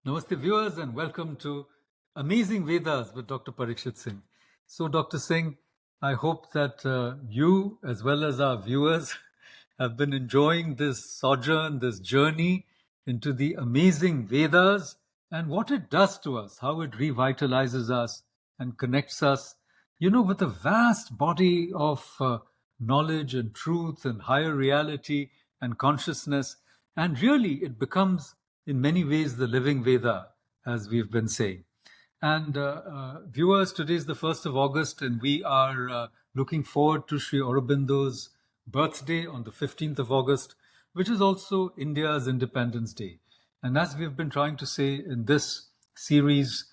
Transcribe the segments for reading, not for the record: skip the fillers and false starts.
Namaste viewers and welcome to Amazing Vedas with Dr. Parikshit Singh. So Dr. Singh, I hope that you as well as our viewers have been enjoying this sojourn, this journey into the amazing Vedas and what it does to us, how it revitalizes us and connects us, with a vast body of knowledge and truth and higher reality and consciousness. And really, it becomes, in many ways, the living Veda, as we've been saying. And viewers, today is the 1st of August, and we are looking forward to Sri Aurobindo's birthday on the 15th of August, which is also India's Independence Day. And as we've been trying to say in this series,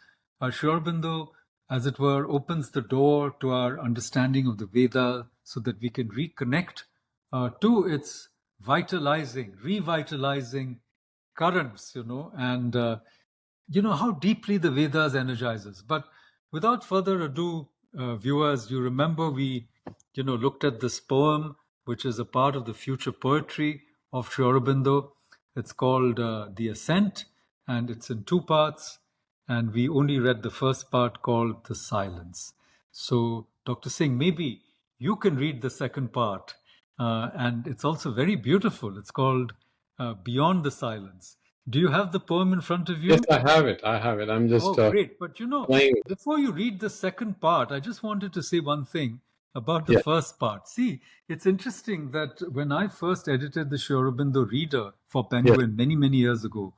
Sri Aurobindo, as it were, opens the door to our understanding of the Veda so that we can reconnect to its revitalizing currents, and how deeply the Vedas energize us. But without further ado, viewers, you remember we, looked at this poem, which is a part of the future poetry of Sri Aurobindo. It's called The Ascent, and it's in two parts. And we only read the first part called The Silence. So, Dr. Singh, maybe you can read the second part. And it's also very beautiful. It's called Beyond the Silence. Do you have the poem in front of you? Yes, I have it. I'm just great. But playing. before you read the second part, I just wanted to say one thing about the first part. See, it's interesting that when I first edited the Sri Aurobindo Reader for Penguin many, many years ago,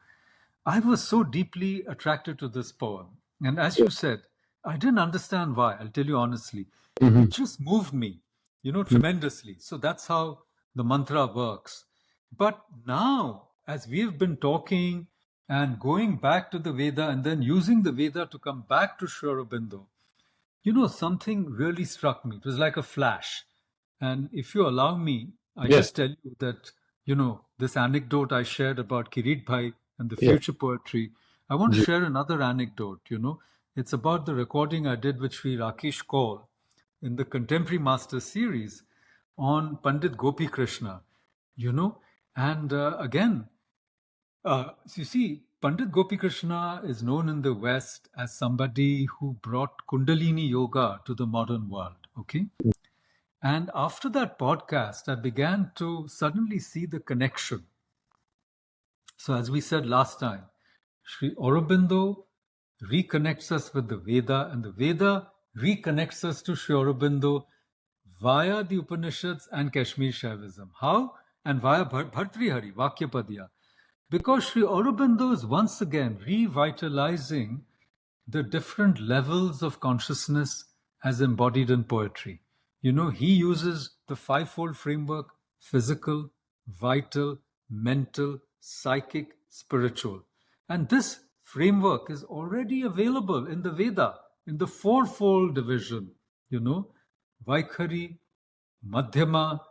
I was so deeply attracted to this poem. And as you said, I didn't understand why, I'll tell you honestly. It just moved me, tremendously. So that's how the mantra works. But now, as we've been talking and going back to the Veda and then using the Veda to come back to Sri Aurobindo, something really struck me. It was like a flash. And if you allow me, I just tell you that, this anecdote I shared about Kirit Bhai and the future poetry, I want to share another anecdote, It's about the recording I did with Sri Rakesh Kaul in the Contemporary Master series on Pandit Gopi Krishna, And again, you see, Pandit Gopi Krishna is known in the West as somebody who brought Kundalini Yoga to the modern world, okay? And after that podcast, I began to suddenly see the connection. So as we said last time, Sri Aurobindo reconnects us with the Veda, and the Veda reconnects us to Sri Aurobindo via the Upanishads and Kashmir Shaivism. How? And via Bhartrihari, Vakyapadya. Because Sri Aurobindo is once again revitalizing the different levels of consciousness as embodied in poetry. He uses the fivefold framework: physical, vital, mental, psychic, spiritual. And this framework is already available in the Veda, in the fourfold division, Vaikhari, Madhyama,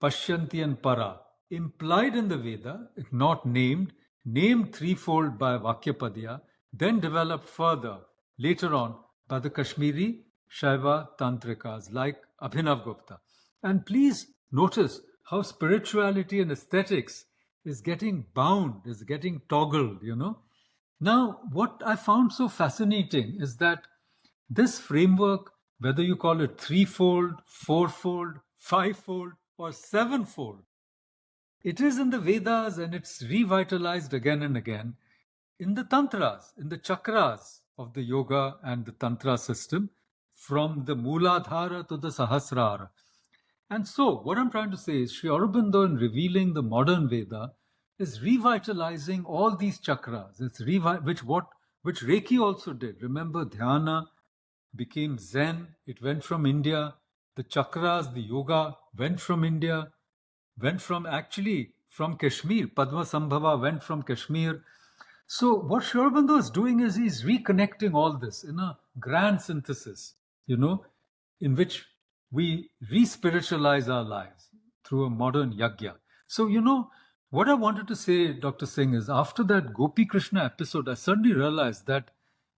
Pashyanti and Para, implied in the Veda, not named threefold by Vakyapadya, then developed further later on by the Kashmiri Shaiva Tantrikas like Abhinav Gupta. And please notice how spirituality and aesthetics is getting bound, is getting toggled, Now, what I found so fascinating is that this framework, whether you call it threefold, fourfold, fivefold, or sevenfold, it is in the Vedas and it's revitalized again and again in the Tantras, in the chakras of the yoga and the Tantra system, from the Mooladhara to the Sahasrara. And so, what I'm trying to say is, Sri Aurobindo, in revealing the modern Veda, is revitalizing all these chakras. It's which Reiki also did. Remember, Dhyana became Zen. It went from India. The chakras, the yoga went from India, went from Kashmir. Padma Sambhava went from Kashmir. So what Sri Aurobindo is doing is he's reconnecting all this in a grand synthesis, in which we re-spiritualize our lives through a modern yagya. So, what I wanted to say, Dr. Singh, is after that Gopi Krishna episode, I suddenly realized that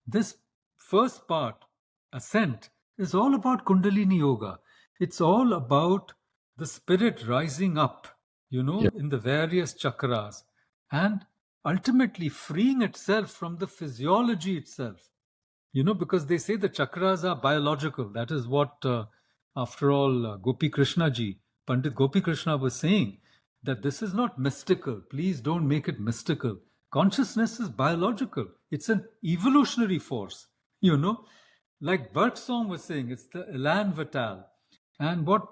this first part, Ascent, is all about Kundalini Yoga. It's all about the spirit rising up, in the various chakras and ultimately freeing itself from the physiology itself. Because they say the chakras are biological. That is what, after all, Gopi Krishna ji, Pandit Gopi Krishna was saying, that this is not mystical. Please don't make it mystical. Consciousness is biological. It's an evolutionary force, like Birdsong was saying, it's the elan vital. And what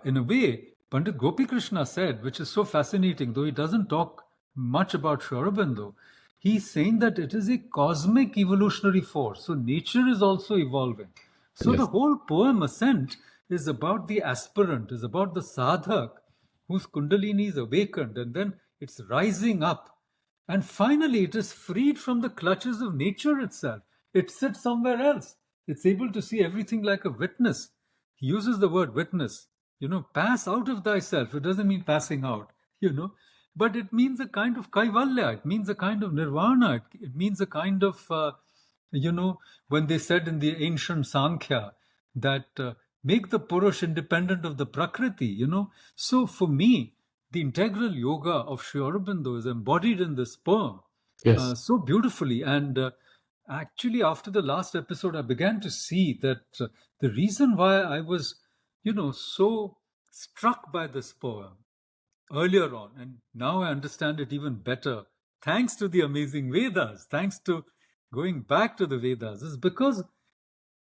in a way, Pandit Gopi Krishna said, which is so fascinating, though he doesn't talk much about Sri Aurobindo, he's saying that it is a cosmic evolutionary force. So nature is also evolving. So the Yes. whole poem Ascent is about the aspirant, is about the sadhak whose kundalini is awakened and then it's rising up. And finally, it is freed from the clutches of nature itself. It sits somewhere else. It's able to see everything like a witness. He uses the word witness. Pass out of thyself. It doesn't mean passing out, but it means a kind of kaivalya. It means a kind of nirvana. It means a kind of, when they said in the ancient Sankhya that make the Purush independent of the Prakriti. So for me, the integral yoga of Sri Aurobindo is embodied in this poem Yes. so beautifully. And actually, after the last episode, I began to see that the reason why I was, so struck by this poem earlier on, and now I understand it even better, thanks to the amazing Vedas, thanks to going back to the Vedas, is because,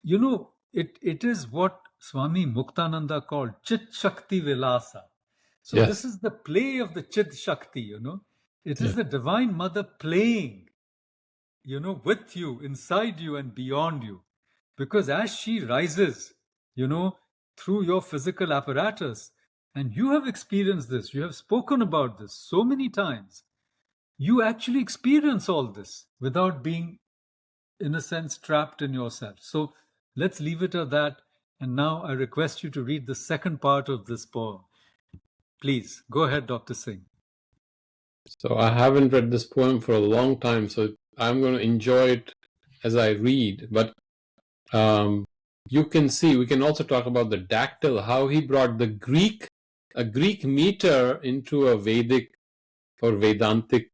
it is what Swami Muktananda called Chit Shakti Vilasa. So this Yes. is the play of the Chit Shakti. It Yeah. is the Divine Mother playing, with you, inside you, and beyond you. Because as she rises, through your physical apparatus, and you have experienced this, you have spoken about this so many times, you actually experience all this without being, in a sense, trapped in yourself. So let's leave it at that. And now I request you to read the second part of this poem. Please go ahead, Dr. Singh. So I haven't read this poem for a long time, so I'm going to enjoy it as I read. But you can see, we can also talk about the dactyl, how he brought a Greek meter into a Vedic or Vedantic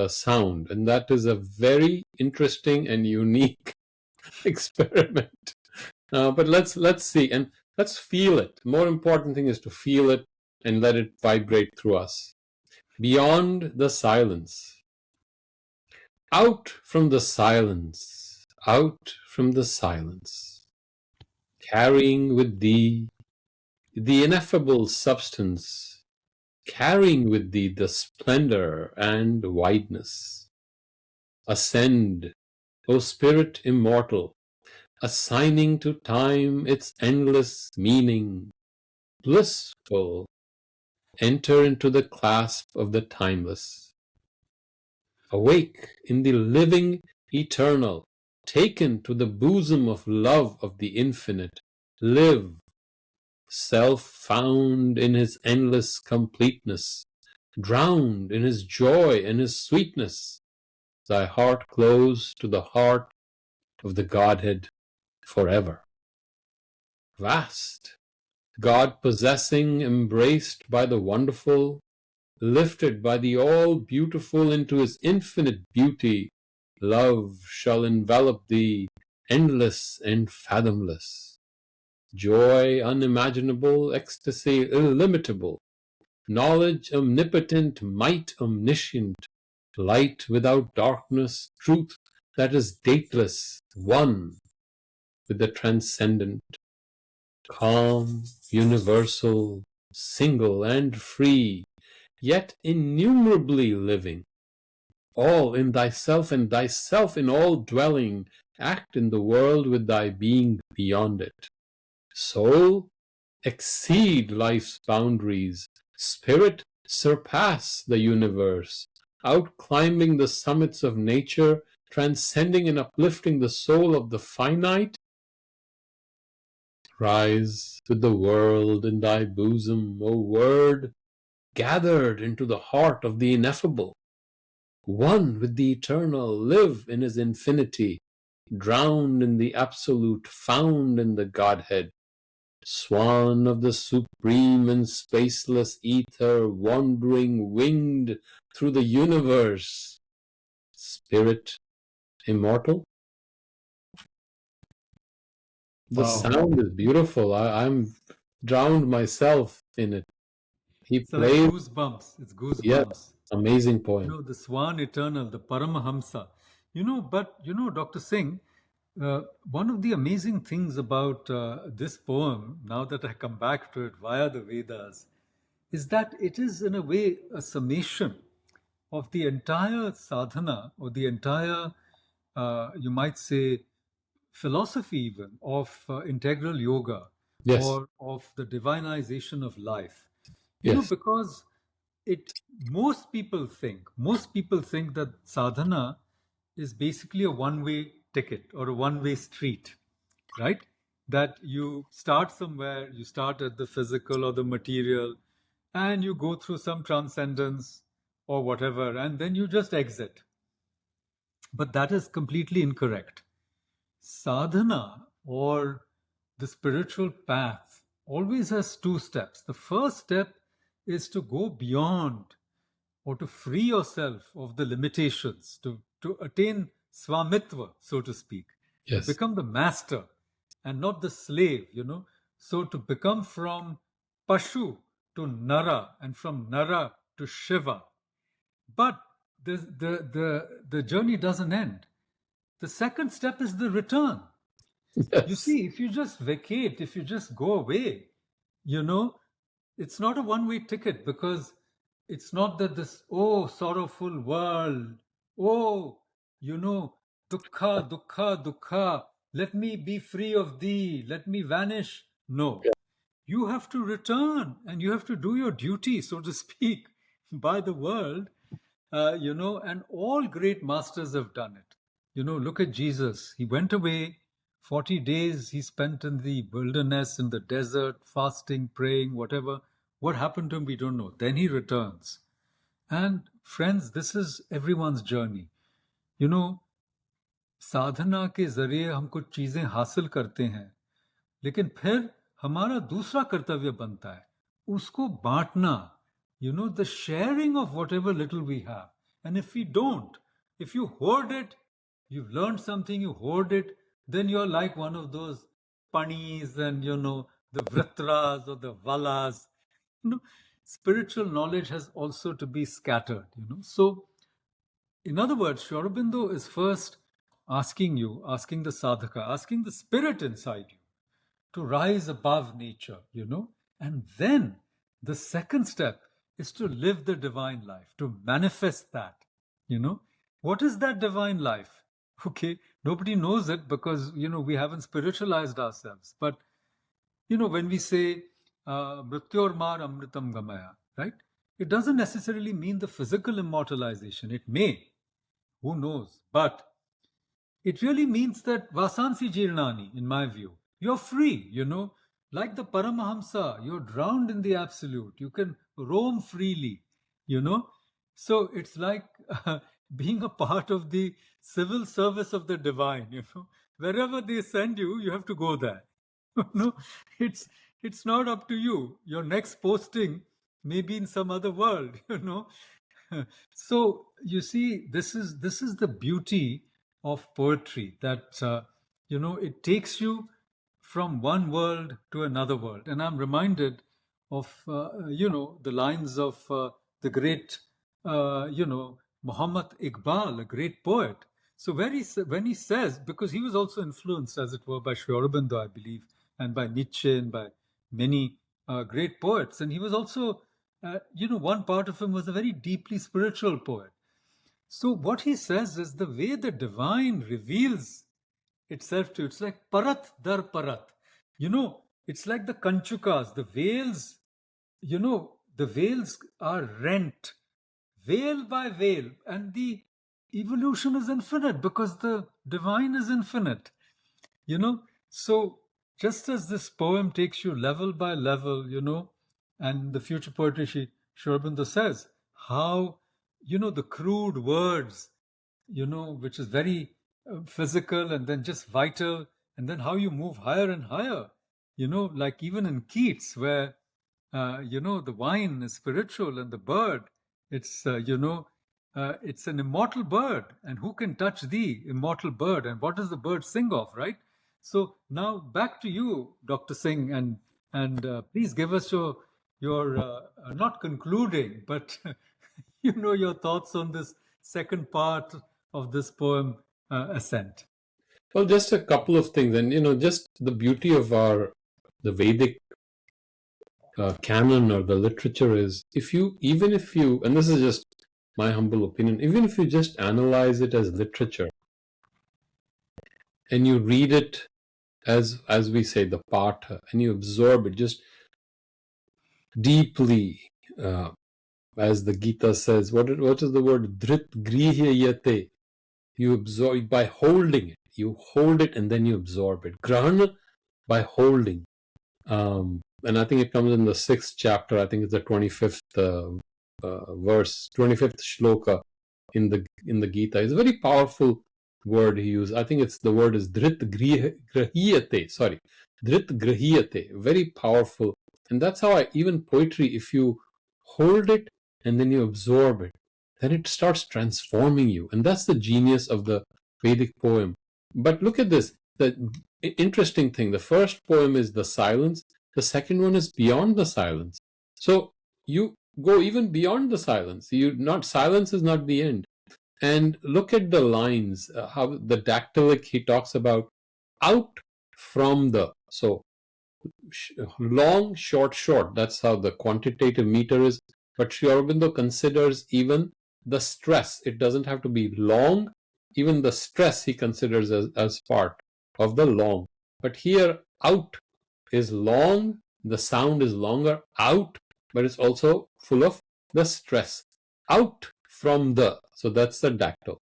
sound. And that is a very interesting and unique experiment. But let's see, and let's feel it. The more important thing is to feel it and let it vibrate through us. Beyond the silence. Out from the silence, out from the silence, carrying with thee the ineffable substance, carrying with thee the splendor and wideness. Ascend, O Spirit immortal, assigning to time its endless meaning, blissful, enter into the clasp of the timeless. Awake in the living eternal, taken to the bosom of love of the infinite, live, self-found in his endless completeness, drowned in his joy and his sweetness, thy heart close to the heart of the Godhead forever. Vast, God-possessing, embraced by the wonderful, lifted by the all-beautiful into his infinite beauty, love shall envelop thee, endless and fathomless. Joy unimaginable, ecstasy illimitable, knowledge omnipotent, might omniscient, light without darkness, truth that is dateless, one with the transcendent, calm, universal, single and free, yet innumerably living, all in thyself and thyself in all dwelling, act in the world with thy being beyond it. Soul, exceed life's boundaries, spirit, surpass the universe, outclimbing the summits of nature, transcending and uplifting the soul of the finite. Rise with the world in thy bosom, O Word, gathered into the heart of the ineffable, one with the eternal, live in his infinity, drowned in the absolute, found in the Godhead, Swan of the supreme and spaceless ether, wandering winged through the universe. Spirit immortal. The Wow. sound is beautiful. I'm drowned myself in it. He So like plays. goosebumps. It's Yes, goosebumps. amazing poem. The Swan Eternal, the Paramahamsa. But Dr. Singh, one of the amazing things about this poem, now that I come back to it via the Vedas, is that it is in a way a summation of the entire sadhana or the entire, you might say, philosophy even of integral yoga Yes, or of the divinization of life. yes, Because it most people think that sadhana is basically a one-way ticket or a one-way street, right? That you start somewhere, you start at the physical or the material, and you go through some transcendence or whatever, and then you just exit. But that is completely incorrect. Sadhana or the spiritual path always has two steps. The first step is to go beyond or to free yourself of the limitations, to attain swamitva, so to speak, to yes, become the master and not the slave. So to become from Pashu to Nara and from Nara to Shiva. But the journey doesn't end. The second step is the return. You yes, see, if you just vacate, if you just go away, you know, it's not a one way ticket because it's not that this, oh, sorrowful world, oh, dukkha, dukkha, dukkha, let me be free of thee, let me vanish. No, you have to return and you have to do your duty, so to speak, by the world, and all great masters have done it. Look at Jesus. He went away, 40 days he spent in the wilderness, in the desert, fasting, praying, whatever. What happened to him, we don't know. Then he returns. And friends, this is everyone's journey. You know, साधना के जरिए हम कुछ चीजें हासिल करते हैं, लेकिन फिर हमारा दूसरा कर्तव्य बनता है उसको बांटना, the sharing of whatever little we have. And if we don't, if you hoard it, you've learned something, you hoard it, then you're like one of those panis and the vritras or the valas. Spiritual knowledge has also to be scattered. So in other words, Sri Aurobindo is first asking the sadhaka, asking the spirit inside you to rise above nature. And then the second step is to live the divine life, to manifest that. What is that divine life? Okay, nobody knows it because, we haven't spiritualized ourselves. But, when we say, Mrityor mar amritam gamaya, right? It doesn't necessarily mean the physical immortalization. It may, who knows? But it really means that vasansi jirnani, in my view. You're free. Like the Paramahamsa, you're drowned in the absolute. You can roam freely. So it's like being a part of the civil service of the divine. Wherever they send you, you have to go there. No, it's not up to you. Your next posting may be in some other world. So you see, this is the beauty of poetry, that it takes you from one world to another world. And I'm reminded of the lines of the great Muhammad Iqbal, a great poet. So when he says, because he was also influenced, as it were, by Sri Aurobindo, I believe, and by Nietzsche and by many great poets, and he was also one part of him was a very deeply spiritual poet. So what he says is the way the divine reveals itself to you. It's like parat dar parat. It's like the kanchukas, the veils. The veils are rent, veil by veil, and the evolution is infinite because the divine is infinite. So just as this poem takes you level by level, and the future poetry, Sri Aurobindo says how the crude words, which is very physical and then just vital, and then how you move higher and higher like even in Keats, where, the wine is spiritual and the bird, it's, it's an immortal bird. And who can touch thee, immortal bird? And what does the bird sing of, right? So now back to you, Dr. Singh, and please give us your not concluding, but your thoughts on this second part of this poem, Ascent. Well, just a couple of things, and just the beauty of the Vedic canon or the literature is, even if you, and this is just my humble opinion, even if you just analyze it as literature and you read it as we say the patha, and you absorb it just deeply, as the Gita says, what is the word? Dhrit grihyate. You absorb by holding it. You hold it and then you absorb it. Grahana, by holding. And I think it comes in the 6th chapter. I think it's the 25th verse, 25th shloka in the Gita. It's a very powerful word he used. I think the word is dhrit grahiyate. Sorry, dhrit grahiyate. Very powerful. And that's how even poetry, if you hold it and then you absorb it, then it starts transforming you. And that's the genius of the Vedic poem. But look at this. The interesting thing, the first poem is the silence. The second one is beyond the silence. So you go even beyond the silence. Silence is not the end. And look at the lines, how the dactylic, he talks about out from the. So long, short, short. That's how the quantitative meter is. But Sri Aurobindo considers even the stress. It doesn't have to be long. Even the stress he considers as part of the long. But here, out is long. The sound is longer, out, but it's also full of the stress. Out from the. So that's the dactyl.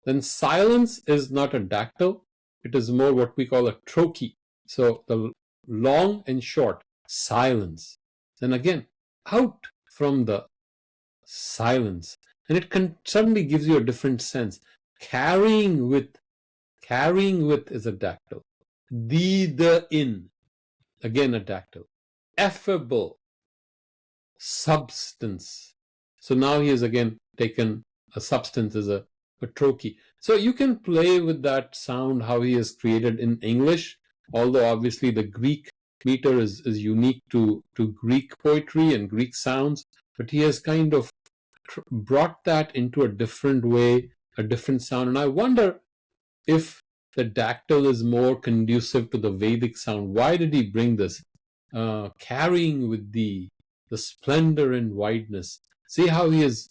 Then silence is not a dactyl. It is more what we call a trochee. So the long and short, silence. Then again, out from the silence. And it suddenly gives you a different sense. Carrying with is a dactyl. The in, again a dactyl. Effable, substance. So now he has again taken a substance as a trochee. So you can play with that sound, how he has created in English, although obviously the Greek meter is unique to Greek poetry and Greek sounds, but he has kind of brought that into a different way, a different sound. And I wonder if the dactyl is more conducive to the Vedic sound. Why did he bring this? Carrying with the splendor and wideness. See how he has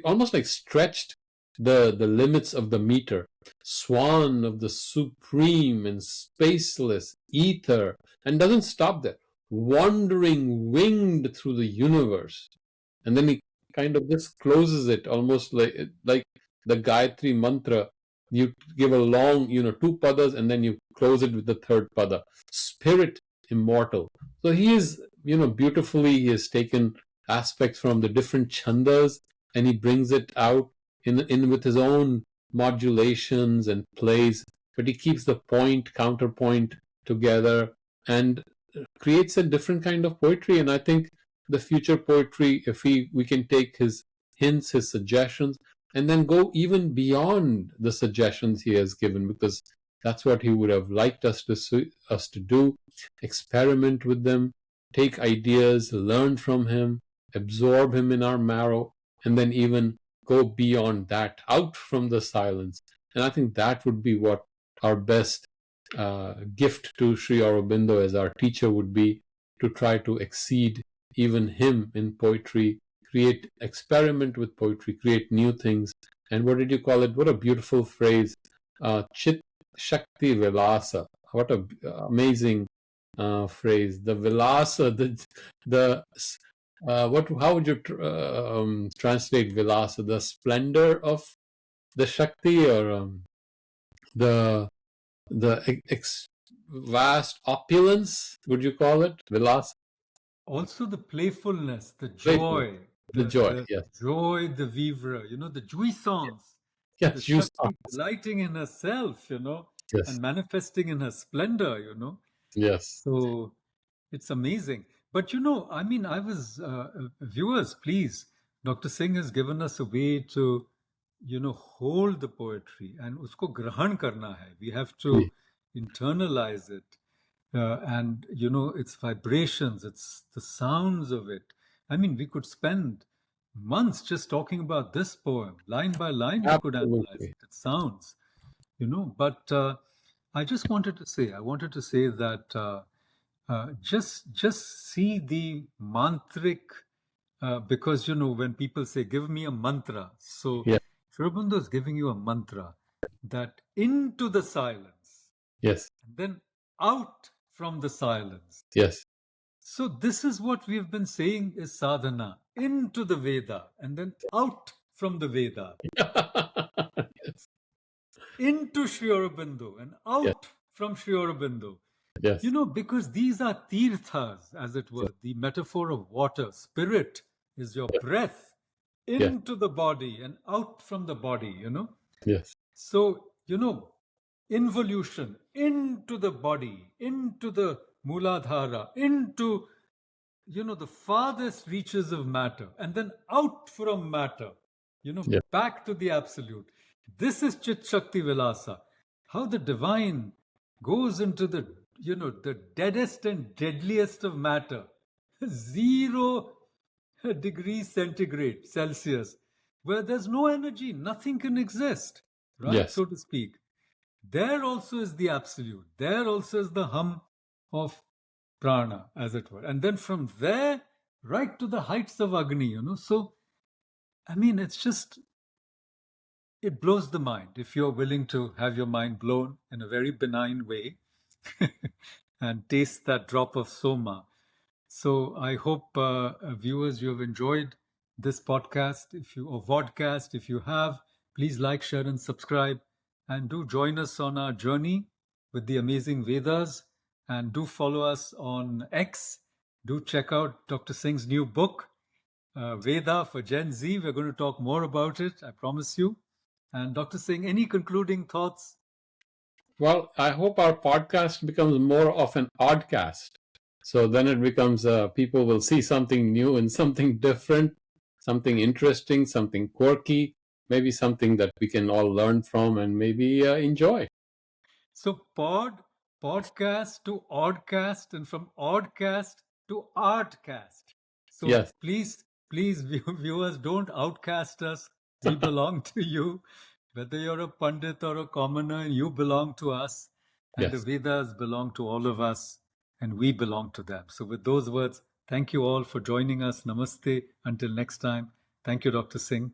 almost like stretched the limits of the meter. Swan of the supreme and spaceless ether, and doesn't stop there. Wandering winged through the universe. And then he kind of just closes it almost like the Gayatri mantra. You give a long, 2 padas, and then you close it with the 3rd pada. Spirit immortal. So he is, beautifully, he has taken aspects from the different chandas and he brings it out in with his own modulations and plays, but he keeps the point, counterpoint together and creates a different kind of poetry. And I think the future poetry, if we can take his hints, his suggestions, and then go even beyond the suggestions he has given, because that's what he would have liked us to do. Experiment with them, take ideas, learn from him, absorb him in our marrow, and then even go beyond that, out from the silence. And I think that would be what our best gift to Sri Aurobindo as our teacher would be, to try to exceed even him in poetry, experiment with poetry, create new things. And what did you call it? What a beautiful phrase. Chit Shakti Vilasa. What a amazing phrase. The Vilasa, how would you translate Vilasa? The splendor of the Shakti, or the vast opulence, would you call it? Vilasa? Also the playfulness, the joy, the joy, yes. Joy de vivre, the jouissance, yes, the Shakti delighting in herself, yes. and manifesting in her splendor, Yes. So it's amazing. But I mean, I was, viewers, please, Dr. Singh has given us a way to, hold the poetry and usko grahan karna hai. We have to internalize it. And, its vibrations, it's the sounds of it. I mean, we could spend months just talking about this poem. Line by line, we could analyze Absolutely. it. It sounds, but I wanted to say that just see the mantric, because when people say give me a mantra, so Yeah. Sri Aurobindo is giving you a mantra that into the silence Yes. and then out from the silence. Yes. So this is what we've been saying is sadhana, into the Veda and then out from the Veda, Yes. into Sri Aurobindo and Yes. out from Sri Aurobindo. Yes. Because these are tirthas, as it were, the metaphor of water. Spirit is your breath Yes. into the body and out from the body. Yes. So, involution into the body, into the Muladhara, into, the farthest reaches of matter, and then out from matter, Yes. back to the absolute. This is Chit Shakti Vilasa. How the divine goes into the deadest and deadliest of matter, 0 degrees centigrade Celsius, where there's no energy, nothing can exist, right? Yes. So to speak. There also is the absolute. There also is the hum of prana, as it were. And then from there, right to the heights of Agni. So, I mean, it blows the mind if you're willing to have your mind blown in a very benign way and taste that drop of soma. So I hope, viewers, you have enjoyed this podcast. Or vodcast, if you have, please like, share, and subscribe, and do join us on our journey with the amazing Vedas. And do follow us on X. Do check out Dr. Singh's new book, Veda for Gen Z. We're going to talk more about it, I promise you. And Dr. Singh, any concluding thoughts? Well, I hope our podcast becomes more of an oddcast. So then it becomes people will see something new and something different, something interesting, something quirky, maybe something that we can all learn from and maybe enjoy. So podcast to oddcast, and from oddcast to artcast. So Yes. please, viewers, don't outcast us. We belong to you. Whether you're a Pandit or a commoner, you belong to us. And the Yes. Vedas belong to all of us, and we belong to them. So with those words, thank you all for joining us. Namaste. Until next time. Thank you, Dr. Singh.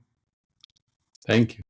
Thank you.